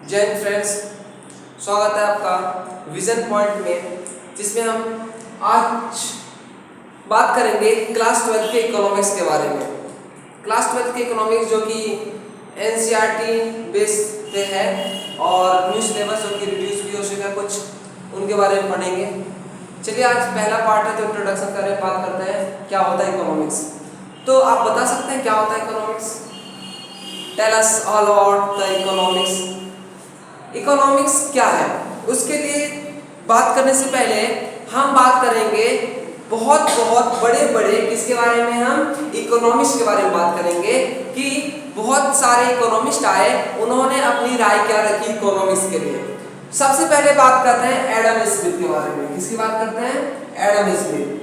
जय हिंद फ्रेंड्स, स्वागत है आपका विजन पॉइंट में, जिसमें हम आज बात करेंगे क्लास 12 के इकोनॉमिक्स के बारे में। क्लास 12 के इकोनॉमिक्स जो कि एनसीईआरटी बेस पे है और न्यू सिलेबस जो कि रिड्यूस भी हो चुका है कुछ, उनके बारे में पढ़ेंगे। चलिए आज पहला पार्ट है तो इंट्रोडक्शन करें, बात करते हैं क्या होता है इकोनॉमिक्स। तो आप बता सकते हैं क्या होता है economics? Tell us all about the economics. Economics क्या है, उसके लिए बात करने से पहले हम बात करेंगे बहुत बड़े किसके बारे में, हम इकोनॉमिक्स के बारे में बात करेंगे कि बहुत सारे इकोनॉमिस्ट आए, उन्होंने अपनी राय क्या रखी इकोनॉमिक्स के लिए। सबसे पहले बात करते हैं एडम स्मिथ के बारे में। किसकी बात करते हैं? Adam Smith.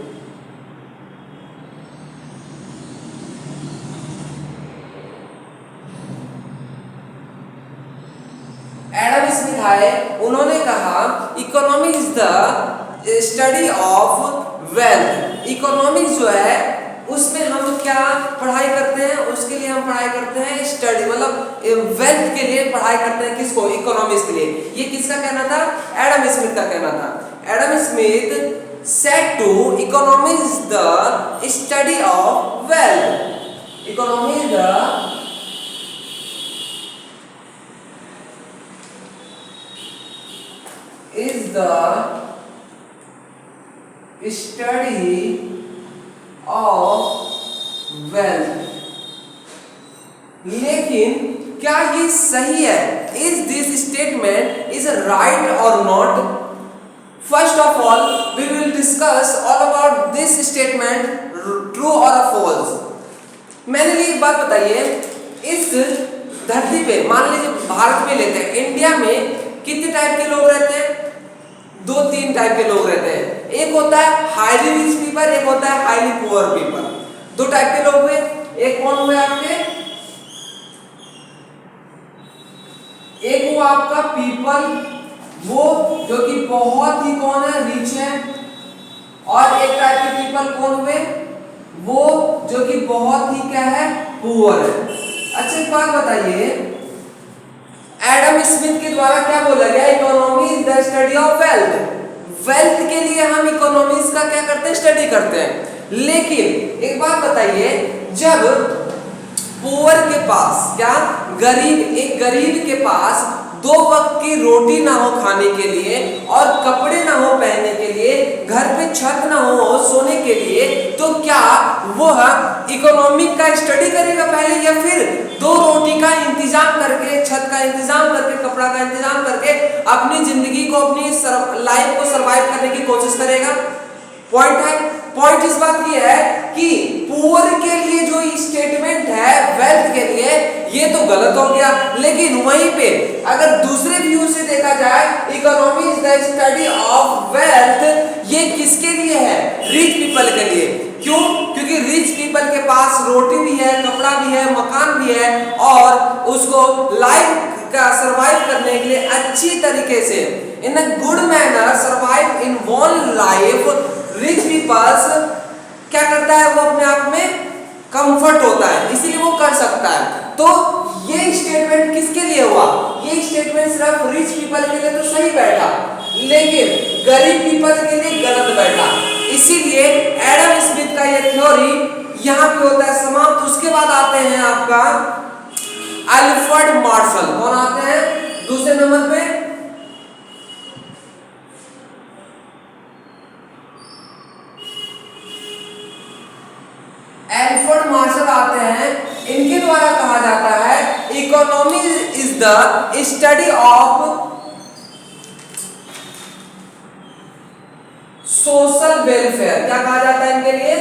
एडम स्मिथ आए, उन्होंने कहा economy is the study of wealth. Economics जो है उसमें हम क्या पढ़ाई करते हैं? उसके लिए हम पढ़ाई करते हैं स्टडी, मतलब वेल्थ के लिए पढ़ाई करते हैं। किसको? इकोनॉमिक्स के लिए। ये किसका कहना था? एडम स्मिथ का कहना था। Adam Smith said to economy is the study of wealth. Economy is the study of wealth। लेकिन क्या ये सही है? Is this statement is right or not? First of all, we will discuss all about this statement, true or false। मैंने लिए एक बात बताइए, इस धरती पे मान लीजिए भारत में लेते हैं, इंडिया में कितने टाइप के लोग रहते हैं? दो तीन टाइप के लोग रहते हैं। एक होता है हाईली रिच पीपल, एक होता है हाईली पुअर पीपल। दो टाइप के लोग हुए। एक कौन हुए आपके? एक हुआ आपका पीपल, वो जो कि बहुत ही कौन है? रिच है। और एक टाइप के पीपल कौन हुए? वो जो कि बहुत ही क्या है? पुअर है। अच्छा एक बात बताइए, एडम स्मिथ के द्वारा क्या बोला गया? Economy is the study of wealth. Wealth के लिए हम इकोनॉमिक्स का क्या करते हैं? स्टडी करते हैं। लेकिन एक बात बताइए, जब पुअर के पास क्या, एक गरीब के पास दो वक्त की रोटी ना हो खाने के लिए और कपड़े ना हो पहनने के लिए, घर पे छत ना हो सोने के लिए, तो क्या वह इकोनॉमिक का स्टडी करेगा पहले, या फिर दो रोटी का इंतजाम करके, छत का इंतजाम करके, कपड़ा का इंतजाम करके अपनी जिंदगी को, अपनी लाइफ को सरवाइव करने की कोशिश करेगा? पॉइंट है, पॉइंट इस बात की है कि पुअर के लिए जो स्टेटमेंट है वेल्थ के लिए, ये तो गलत हो गया। लेकिन वहीं पे अगर दूसरे व्यू से देखा जाए, economy is the study of wealth, ये किसके लिए है? रिच पीपल के लिए। क्यों? क्योंकि रिच पीपल के पास रोटी भी है, कपड़ा भी है, मकान भी है, और उसको लाइफ का सरवाइव करने के लिए अच्छी तरीके से, in a good manner survive in one life, rich peoples क्या करता है? वो अपने आप में कंफर्ट होता है, इसीलिए वो कर सकता है। तो ये स्टेटमेंट किसके लिए हुआ? ये स्टेटमेंट सिर्फ रिच पीपल के लिए तो सही बैठा, लेकिन गरीब पीपल के लिए गलत बैठा। इसीलिए एडम स्मिथ का ये थ्योरी यहाँ पे होता है समाप्त। उसके बाद आते हैं आपका अल्फ्रेड मार्शल। कौन आते हैं दूसरे नंबर पे? अल्फ्रेड मार्शल आते हैं। इनके द्वारा कहा जाता है economy is the study of social welfare. क्या कहा जाता है इनके लिए?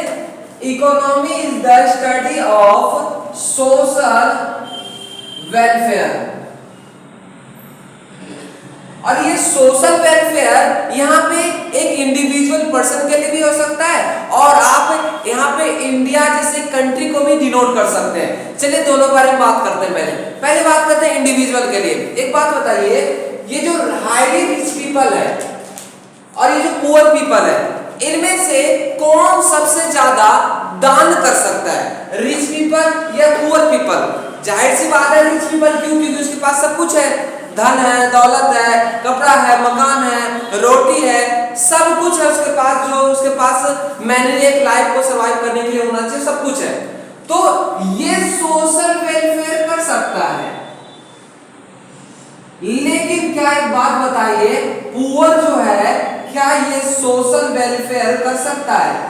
Economy is the study of social welfare. और ये सोशल वेलफेयर यहाँ पे एक इंडिविजुअल पर्सन के लिए भी हो सकता है, और आप यहाँ पे इंडिया जैसे कंट्री को भी डिनोट कर सकते हैं। चलिए दोनों बारे में बात करते हैं। पहले बात करते हैं इंडिविजुअल के लिए। एक बात बताइए, ये जो हाईली रिच पीपल है और ये जो पुअर पीपल है, इनमें से कौन सबसे ज्यादा दान कर सकता है? रिच पीपल या पुअर पीपल? जाहिर सी बात है रिच पीपल। क्यों? क्योंकि उसके पास सब कुछ है। धन है, दौलत है, कपड़ा है, मकान है, रोटी है, सब कुछ है उसके पास, जो उसके पास मैंने एक लाइफ को सरवाइव करने के लिए होना चाहिए, सब कुछ है। तो ये सोशल वेलफेयर कर सकता है। लेकिन क्या एक बात बताइए, पुअर जो है क्या ये सोशल वेलफेयर कर सकता है?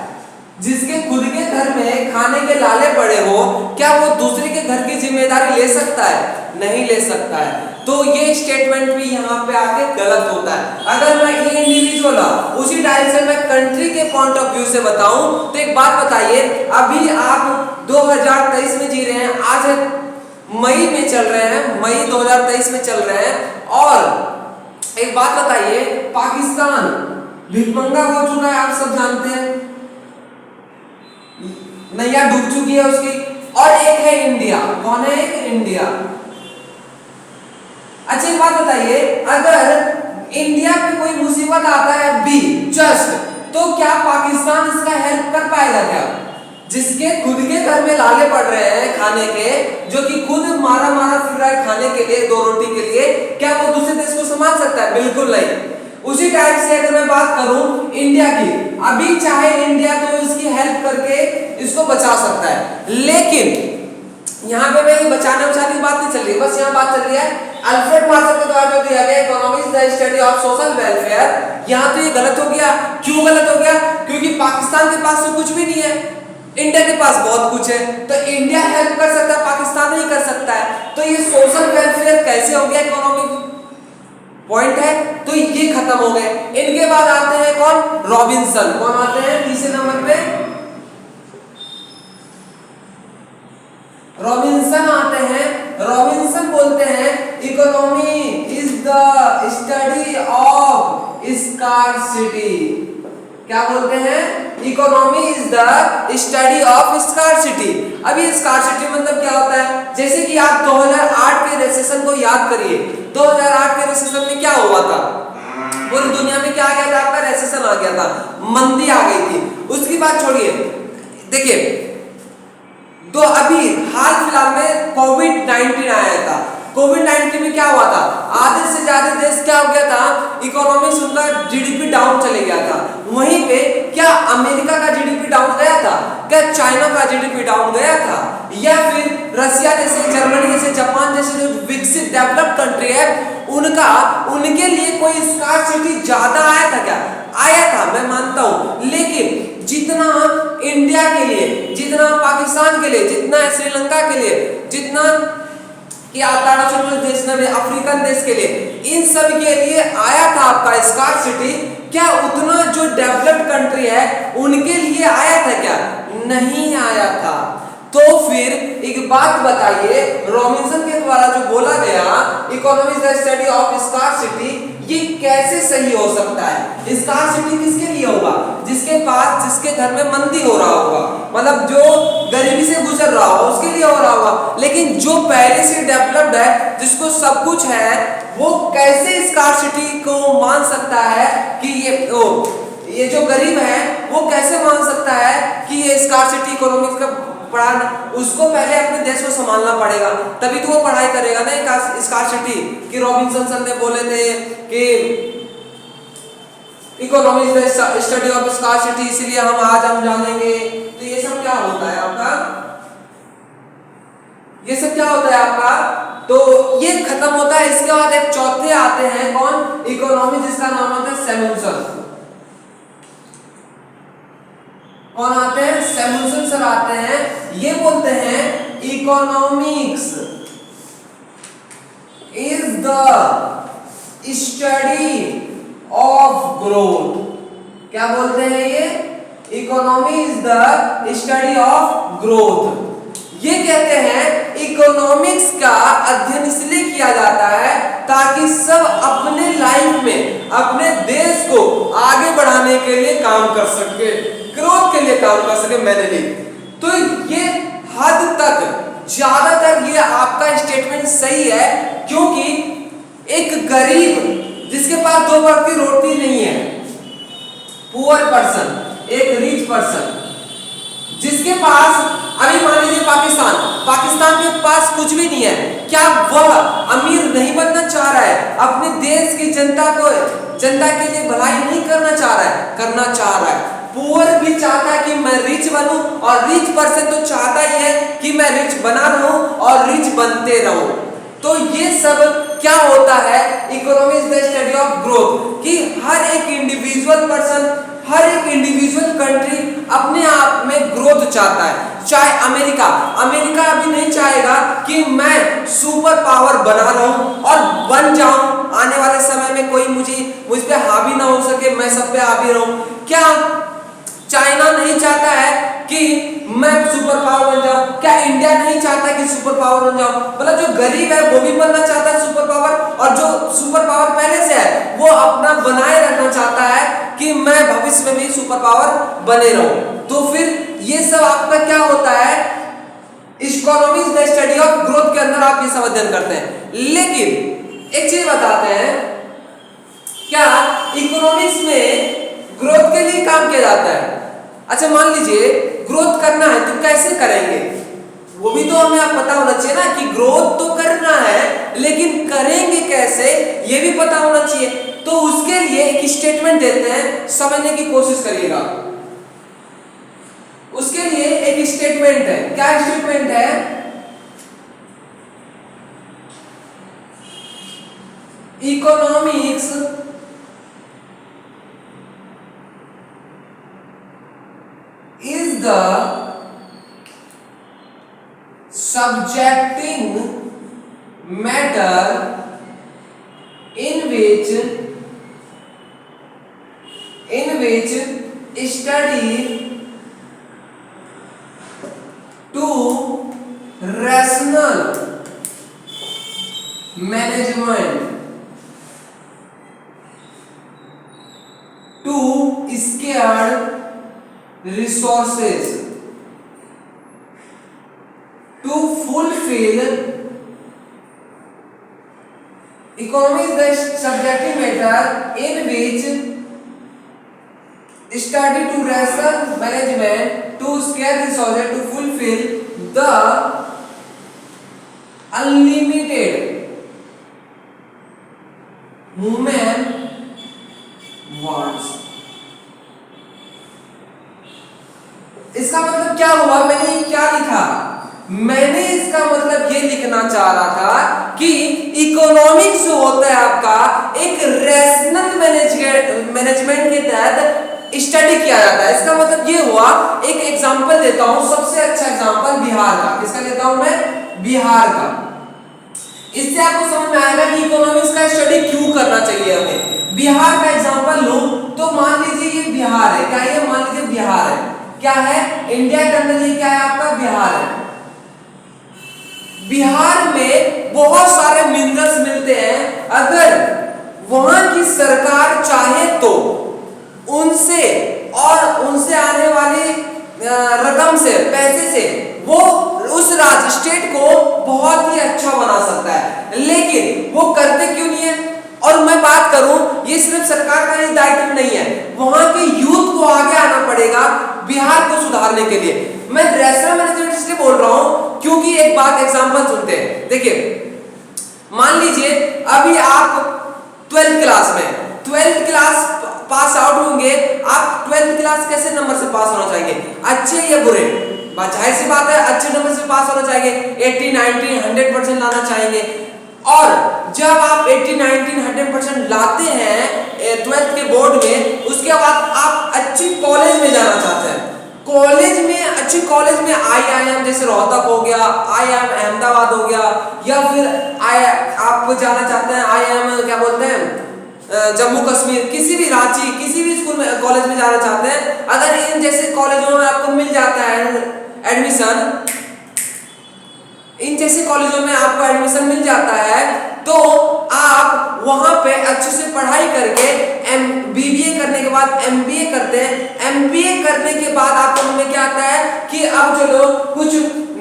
जिसके खुद के घर में खाने के लाले पड़े हो, क्या वो दूसरे के घर की जिम्मेदारी ले सकता है? नहीं ले सकता है। तो ये स्टेटमेंट भी यहाँ पे आके गलत होता है। अगर मैं ये इंडिविजुअल उसी टाइप से मैं कंट्री के पॉइंट ऑफ व्यू से बताऊं तो एक बात बताइए, अभी आप 2023 में जी रहे हैं, आज मई में चल रहे हैं, मई 2023 में चल रहे हैं, और एक बात बताइए, पाकिस्तान भिखमंगा हो चुका है, आप सब जानते हैं, नैया डूब चुकी है उसकी। और एक है इंडिया, कौन है? एक इंडिया। अच्छा एक बात बताइए, अगर इंडिया पे कोई मुसीबत आता है बी जस्ट, तो क्या पाकिस्तान इसका हेल्प कर पाएगा क्या? जिसके खुद के घर में लाले पड़ रहे हैं खाने के, जो कि खुद मारा मारा फिर रहा है खाने के लिए, 2 रोटी के लिए, क्या वो दूसरे देश को संभाल सकता है? बिल्कुल नहीं। उसी टाइप से अगर मैं बात करूं इंडिया की, अभी चाहे इंडिया तो इसकी हेल्प करके इसको बचा सकता है, लेकिन यहाँ पे भाई बचाने की बात नहीं चल रही, बस यहाँ बात चल रही है अल्फ्रेड मार्शल के द्वारा जो दिया गया economics the study of social welfare. यहाँ तो ये गलत हो गया। क्यों गलत हो गया? क्योंकि पाकिस्तान के पास तो कुछ भी नहीं है, इंडिया के पास बहुत कुछ है, तो इंडिया हेल्प कर सकता है, पाकिस्तान नहीं कर सकता है। तो ये सोशल वेलफेयर कैसे हो गया? इकोनॉमिक पॉइंट है, तो ये खत्म हो गए। इनके बाद आते हैं कौन? रॉबिन्सन। कौन आते हैं तीसरे नंबर पे? रॉबिन्सन आते हैं। रॉबिन्सन बोलते हैं economy is the study of scarcity. क्या बोलते हैं? Economy is the study of scarcity. अभी स्कार्सिटी मतलब क्या होता है? जैसे कि आप 2008 के रिसेशन को याद करिए। 2008 के रिसेशन में क्या हुआ था? पूरी दुनिया में क्या आ गया था? आपका रिसेशन आ गया था, मंदी आ गई थी। उसकी बात छोड़िए, देखिए तो अभी हाल फिलहाल में कोविड-19 आया था। कोविड-19 में क्या हुआ था? आधे से ज्यादा देश क्या हो गया था? इकोनॉमिक्स उनका जीडीपी डाउन चले गया था। वहीं पे क्या अमेरिका का जीडीपी डाउन गया था? क्या चाइना का जीडीपी डाउन गया था? या फिर रशिया जैसे, जर्मनी जैसे, जापान जैसे जो विकसित डेवलप्ड कंट्री है, उनके लिए कोई स्कार्सिटी ज्यादा आया था क्या? आया था, मैं मानता हूं। लेकिन जितना इंडिया के लिए, जितना पाकिस्तान के लिए, जितना श्रीलंका के लिए, जितना कि अरुणाचल देश में अफ्रीकन देश के लिए, इन सब के लिए आया था आपका स्कार्सिटी, क्या उतना जो डेवलप्ड कंट्री है उनके लिए आया था क्या? नहीं आया था। तो फिर एक बात बताइए, रॉबिन्सन के द्वारा जो बोला गया economics the study of scarcity, ये कैसे सही हो सकता है? स्कार्सिटी किसके लिए होगा? जिसके पास, जिसके घर में मंदी हो रहा होगा, मतलब जो गरीबी से गुजर रहा होगा उसके लिए हो रहा होगा। लेकिन जो पहले से डेवलप्ड है, जिसको सब कुछ है, वो कैसे स्कार्सिटी को मान सकता है कि ये जो गरीब है वो कैसे मान सकता है कि ये स्कार्सिटी इकोनॉमिक्स का पढ़ाना? उसको पहले अपने देश को संभालना पड़ेगा, तभी तो वो पढ़ाई करेगा ना स्कार्सिटी। कि रॉबिन्सन सर ने बोले थे कि economics the study of scarcity, इसलिए हम जानेंगे। तो ये सब क्या होता है आपका? ये सब क्या होता है आपका? तो ये खत्म होता है। इसके बाद एक चौथे आते हैं कौन? इकोनॉमी, जिसका नाम होता है सैमुअल्सन। कौन आते हैं? सैमुअल्सन सर आते हैं। ये बोलते हैं economics is the study of growth. क्या बोलते हैं ये? Economy is the study of growth. ये कहते हैं इकोनॉमिक्स का अध्ययन इसलिए किया जाता है ताकि सब अपने लाइफ में अपने देश को आगे बढ़ाने के लिए काम कर सके, ग्रोथ के लिए काम कर सके। मैंने ली तो ये हद तक ज्यादातर ये आपका स्टेटमेंट सही है, क्योंकि एक गरीब जिसके पास 2 वक्त की रोटी नहीं है, पुअर पर्सन, एक रिच पर्सन जिसके पास, अभी मान लीजिए पाकिस्तान के पास कुछ भी नहीं है, क्या वह अमीर नहीं बनना चाह रहा है? अपने देश की जनता के लिए भलाई नहीं करना चाह रहा है। पुअर भी चाहता है कि मैं रिच बनूं, और रिच पर्सन तो चाहता ही है कि मैं रिच बना रहूं और रिच बनते रहूं। तो ये सब क्या होता है, economy is the study of growth, कि हर एक इंडिविजुअल पर्सन, हर एक इंडिविजुअल कंट्री अपने आप में ग्रोथ चाहता है। चाहे अमेरिका अभी नहीं चाहेगा कि मैं सुपर पावर बना रहूं और बन जाऊं, आने वाले समय में कोई मुझ पे हावी ना हो सके, मैं सब पे हावी रहूं। क्या चाइना नहीं चाहता है कि मैं सुपर पावर बन जाऊं? क्या इंडिया नहीं चाहता कि सुपर पावर बन जाऊं? मतलब जो गरीब है वो भी बनना चाहता है सुपर पावर, और जो सुपर पावर पहले से है वो अपना बनाए रखना चाहता है कि मैं भविष्य में भी सुपर पावर बने रहूं। तो फिर ये सब आपका क्या होता है, economy is the study of growth के अंदर आप ये सब अध्ययन करते हैं। लेकिन एक चीज बताते हैं, क्या इकोनॉमिक्स में ग्रोथ के लिए काम किया जाता है? अच्छा, मान लीजिए ग्रोथ करना है तो कैसे करेंगे, वो भी तो हमें पता होना चाहिए ना, कि ग्रोथ तो करना है लेकिन करेंगे कैसे ये भी पता होना चाहिए। तो उसके लिए एक स्टेटमेंट देते हैं, समझने की कोशिश करिएगा। उसके लिए एक स्टेटमेंट है, क्या स्टेटमेंट है? Economics is the subjecting matter in which study to rational management to scarce resources to fulfill. Economy is the subjective matter in which study to rational management to scarce resources to fulfill the unlimited human wants. इसका मतलब क्या हुआ, मैंने क्या लिखा? मैंने इसका मतलब ये लिखना चाह रहा था कि इकोनॉमिक्स जो होता है आपका एक रैशनल मैनेजमेंट के तहत स्टडी किया जाता है। इसका मतलब ये हुआ, एक एग्जांपल देता हूं, सबसे अच्छा एग्जांपल बिहार का। किसका लेता हूं मैं? बिहार का। इससे आपको समझ में आएगा कि इकोनॉमिक्स का स्टडी क्यों करना चाहिए हमें। बिहार का एग्जांपल लूं तो मान लीजिए ये बिहार है, क्या ये? मान लीजिए बिहार है, क्या है? इंडिया के अंदर ये क्या है आपका? बिहार है। बिहार में बहुत सारे मिनरल्स मिलते हैं, अगर वहां की सरकार चाहे तो उनसे आने वाली रकम से, पैसे से वो उस राज्य स्टेट को बहुत ही अच्छा बना सकता है। लेकिन वो करते क्यों नहीं है? और मैं बात करूं, ये सिर्फ सरकार का ही दायित्व नहीं है, वहां के यूथ को आगे आना पड़ेगा बिहार को सुधारने के लिए। मैं रैशनल मैनेजमेंट इसलिए बोल रहा हूं क्योंकि एक बात, एग्जांपल सुनते हैं। देखिए, मान लीजिए अभी आप 12th क्लास में, 12th क्लास पास आउट होंगे। आप 12th क्लास कैसे नंबर से पास होना चाहिए? अच्छे या बुरे? जाहिर सी बात है अच्छे नंबर से पास होना चाहिए, 80, 90, 100% लाना चाहिए। और जब आप 80, 90, 100% लाते हैं 12th के बोर्ड में, उसके बाद आप अच्छी कॉलेज में जाना चाहते हैं। कॉलेज में, अच्छी कॉलेज में IIM जैसे रोहतक हो गया, IIM अहमदाबाद हो गया, या फिर आप जाना चाहते हैं IIM क्या बोलते हैं जम्मू कश्मीर, किसी भी रांची, किसी भी स्कूल में, कॉलेज में जाना चाहते हैं। अगर इन जैसे कॉलेजों में आपको मिल जाता है एडमिशन, इन जैसे कॉलेजों में आपको एडमिशन मिल जाता है, तो आप वहां पे अच्छे से पढ़ाई करके BBA करने के बाद MBA करते हैं। MBA करने के बाद आपको में क्या आता है कि अब चलो कुछ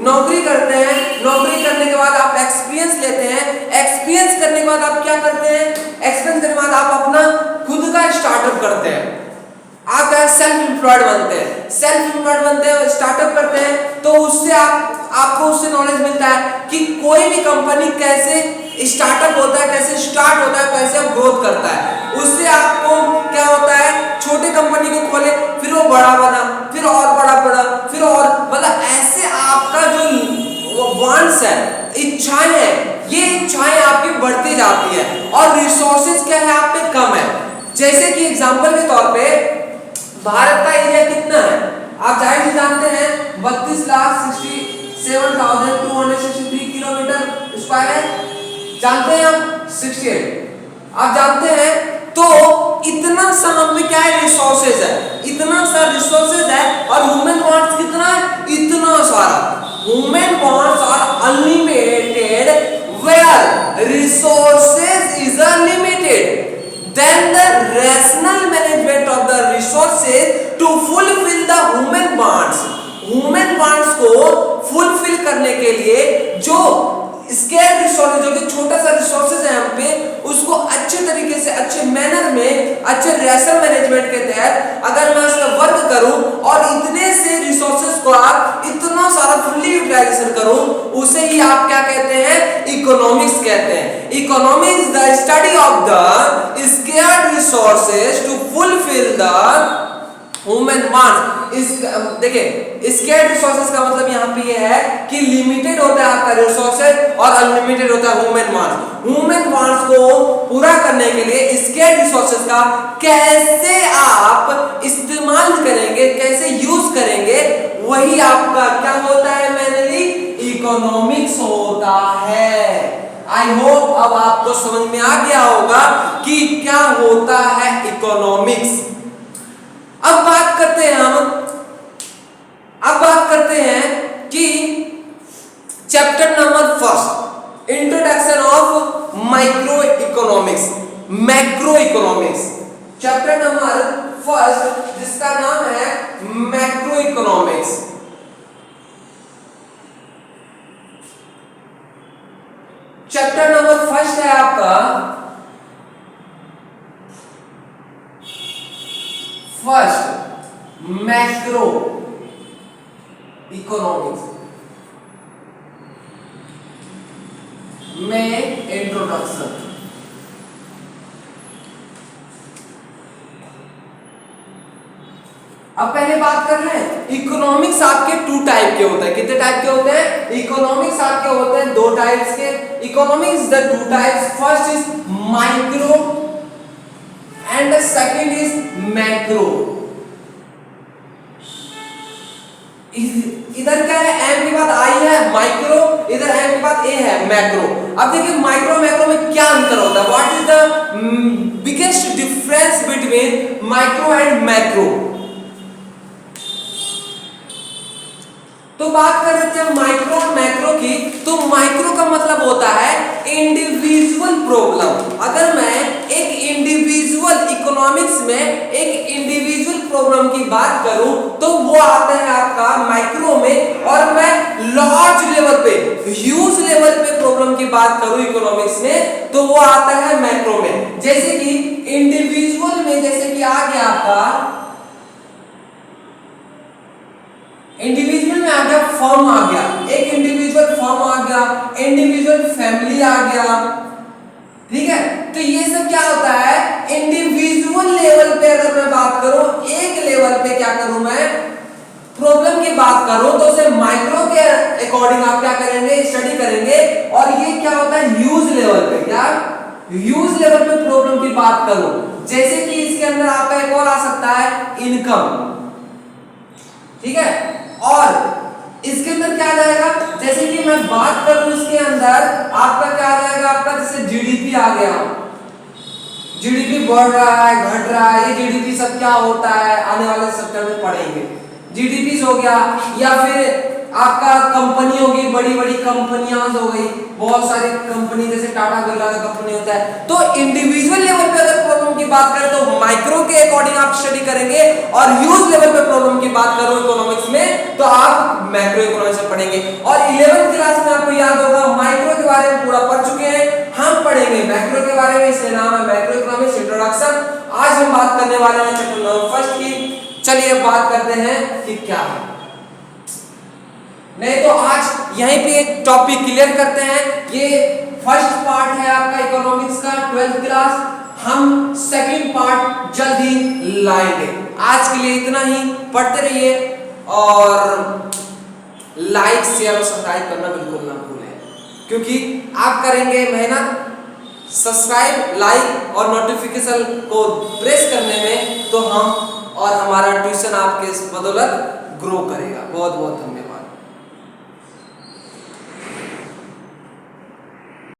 नौकरी करते हैं। नौकरी करने के बाद आप एक्सपीरियंस लेते हैं। एक्सपीरियंस करने के बाद आप क्या करते हैं? एक्सपीरियंस करने के बाद आप अपना खुद का स्टार्टअप करते हैं। आप सेल्फ एम्प्लॉयड बनते हैं, स्टार्टअप करते हैं। तो उससे आप आपको उससे नॉलेज मिलता है कि कोई भी कंपनी कैसे स्टार्टअप होता है, कैसे स्टार्ट होता है, कैसे ग्रोथ करता है। उससे आपको क्या होता है, छोटे कंपनी को खोले, फिर वो बड़ा बना, फिर और बड़ा बड़ा, फिर और, मतलब ऐसे आपका जो वांट्स है, इच्छाएं है, ये इच्छाएं आपकी बढ़ती जाती है और रिसोर्सेज क्या है आप पे कम है। जैसे कि एग्जांपल के तौर पे भारत का एरिया कितना है आप जाहिर से जानते हैं, 32,67,263 किलोमीटर स्क्वायर है, जानते हैं आप 68 आप जानते हैं। तो इतना सा हम में क्या है, रिसोर्सेज है, इतना सा रिसोर्सेज है और ह्यूमन वांट्स कितना है, इतना सारा। Human wants are unlimited where resources is unlimited, then the rational management of the resources to fulfill the human wants, human wants को फुलफिल करने के लिए जो स्केयर रिसोर्सेज, जो कि छोटा सा रिसोर्सेज है हम पे, उसको अच्छे तरीके से, अच्छे मैनर में, अच्छे रैशनल मैनेजमेंट के तहत अगर मैं उसका वर्क करूं और इतने से रिसोर्सेज को आप इतना सारा फुल्ली यूटिलाइजेशन करूं, उसे ही आप क्या कहते हैं, इकोनॉमिक्स कहते हैं। Economics the study of the scared resources to fulfil the human wants. देखिए स्केयर्ड रिसोर्सेज का मतलब यहाँ पे ये है कि लिमिटेड होता है आपका रिसोर्सेज और अनलिमिटेड होता है ह्यूमन वांट्स। ह्यूमन वांट्स को पूरा करने के लिए स्केयर्ड रिसोर्सेज का कैसे आप इस्तेमाल करेंगे, कैसे यूज करेंगे, वही आपका क्या होता है, मेनली इकोनॉमिक्स होता है। आई होप अब आपको समझ में आ गया होगा कि क्या होता है इकोनॉमिक्स। अब बात करते हैं कि chapter number 1 introduction of micro economics, macro economics. Chapter number 1 जिसका नाम है मैक्रो इकोनॉमिक्स। चैप्टर नंबर 1 है आपका फर्स्ट मैक्रो इकोनॉमिक्स में इंट्रोडक्शन। अब पहले बात कर रहे हैं इकोनॉमिक्स आपके 2 टाइप के होते हैं। कितने टाइप के होते हैं, इकोनॉमिक्स आपके होते हैं 2 टाइप्स के। Economics the 2 types, first is micro and the second is macro. इधर क्या है, एम के बाद आई है माइक्रो, इधर एम के बाद ए है मैक्रो। अब देखिए माइक्रो मैक्रो में क्या अंतर होता है, what is the biggest difference between micro and macro. तो बात कर रहे थे माइक्रो और मैक्रो की। तो माइक्रो का मतलब होता है इंडिविजुअल प्रॉब्लम। अगर मैं एक इंडिविजुअल इकोनॉमिक्स में एक इंडिविजुअल प्रॉब्लम की बात करूं तो वो आता है आपका माइक्रो में, और मैं लार्ज लेवल पे, ह्यूज लेवल पे प्रॉब्लम की बात करूं इकोनॉमिक्स में तो वो आता है मैक्रो में। जैसे कि इंडिविजुअल में जैसे कि आ गया आपका इंडिविजुअल में आ गया फर्म, आ गया एक इंडिविजुअल फर्म, आ गया इंडिविजुअल फैमिली, आ गया, ठीक है। तो ये सब क्या होता है, इंडिविजुअल लेवल पे अगर मैं बात करूं, एक लेवल पे क्या करूं मैं प्रॉब्लम की बात करूं तो उसे माइक्रो के अकॉर्डिंग आप क्या करेंगे, स्टडी करेंगे। और ये क्या होता है ह्यूज लेवल पे, क्या ह्यूज लेवल पे प्रॉब्लम की बात करूं, जैसे कि इसके अंदर आपका एक और आ सकता है इनकम, ठीक है। और इसके अंदर क्या आ जाएगा, जैसे कि मैं बात करूं इसके अंदर आपका क्या आ जाएगा, आपका जैसे जीडीपी आ गया, जीडीपी बढ़ रहा है, घट रहा है, ये जीडीपी सब क्या होता है आने वाले सेक्टर में पढ़ेंगे। जीडीपी हो गया, या फिर आपका कंपनी होगी, बड़ी बड़ी कंपनियां हो गई, बहुत सारी कंपनी जैसे टाटा बिरला का कंपनी होता है। तो इंडिविजुअल लेवल पे अगर प्रॉब्लम की बात करें तो माइक्रो के अकॉर्डिंग आप स्टडी करेंगे, और ह्यूज लेवल पे प्रॉब्लम की बात करो इकोनॉमिक्स में तो आप मैक्रो इकोनॉमिक्स में पढ़ेंगे। और 11th क्लास में आपको याद होगा माइक्रो के बारे में पूरा पढ़ चुके हैं, हम पढ़ेंगे मैक्रो के बारे में, इसलिए नाम है मैक्रो इकोनॉमिक्स इंट्रोडक्शन। आज हम बात करने वाले हैं चैप्टर नंबर 1 की। चलिए बात करते हैं कि क्या है, नहीं तो आज यहीं पे एक टॉपिक क्लियर करते हैं। ये फर्स्ट पार्ट है आपका इकोनॉमिक्स का 12th क्लास। हम सेकंड पार्ट जल्द ही लाएंगे। आज के लिए इतना ही। पढ़ते रहिए और लाइक शेयर और सब्सक्राइब करना बिल्कुल ना भूलें, क्योंकि आप करेंगे मेहनत सब्सक्राइब, लाइक और नोटिफिकेशन को प्रेस करने में, तो हम और हमारा ट्यूशन आपके बदौलत ग्रो करेगा। बहुत बहुत धन्यवाद।